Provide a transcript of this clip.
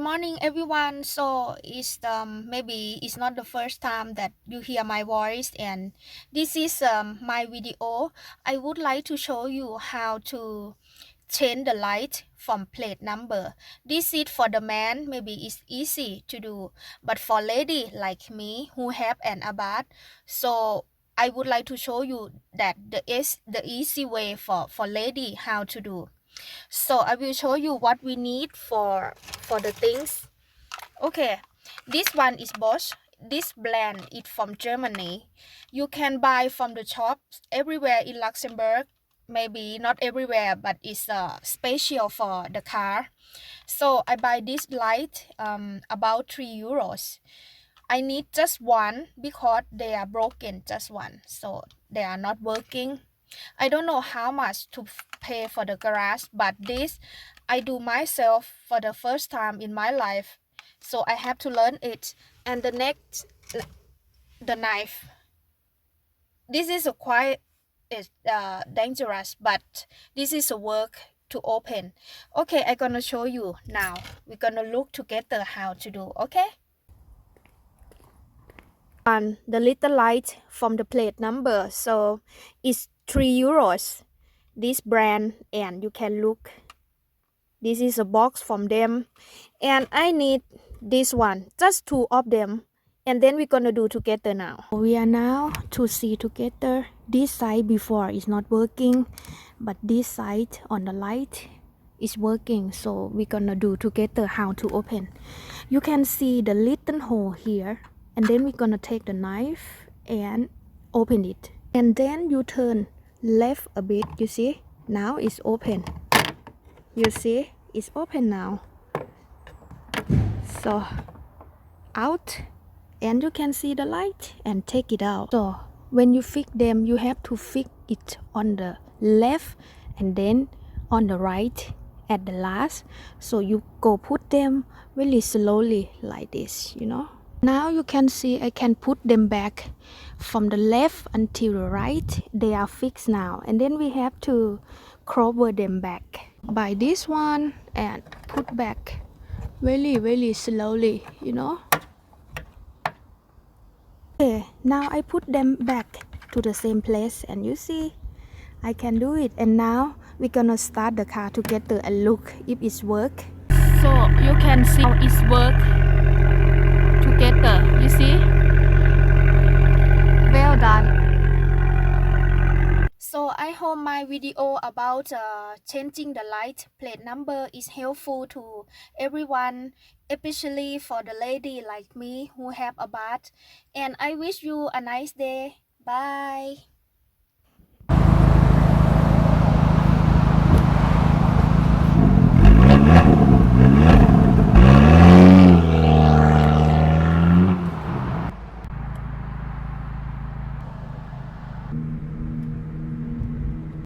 morning, everyone. So it's maybe it's not the first time that you hear my voice, and this is my video. I would like to show you how to change the light from plate number. This is for the man, maybe it's easy to do, but for lady like me who have an Abarth, so I would like to show you that the easy way for lady how to do. So I will show you what we need for the things. Okay, this one is Bosch. This brand is from Germany. You can buy from the shops everywhere in Luxembourg. Maybe not everywhere, but it's special for the car. So I buy this light about €3. I need just one because they are broken, just one. So they are not working. I don't know how much to pay for the garage, but this I do myself for the first time in my life. So I have to learn it. And the next, the knife. This is a quite dangerous, but this is a work to open. Okay, I'm gonna show you now. We're gonna look together how to do, okay? On the little light from the plate number, so it's €3. This brand, and you can look. This is a box from them, and I need this one, just two of them, and then we're gonna do together now. We are now to see together. This side before is not working, but this side on the light is working, so we're gonna do together how to open. You can see the little hole here, and then we're gonna take the knife and open it, and then you turn left a bit. You see, now it's open. You see, it's open now. So out, and you can see the light and take it out. So when you fix them, you have to fix it on the left and then on the right at the last. So you go put them really slowly like this, you know. Now you can see I can put them back from the left until the right. They are fixed now, and then we have to cover them back by this one and put back really slowly, you know. Okay, now I put them back to the same place, and you see I can do it. And now we're gonna start the car together and look if it's work. So you can see how it's work together. You see, well done. So I hope my video about changing the light plate number is helpful to everyone, especially for the lady like me who have Abarth. And I wish you a nice day. Bye.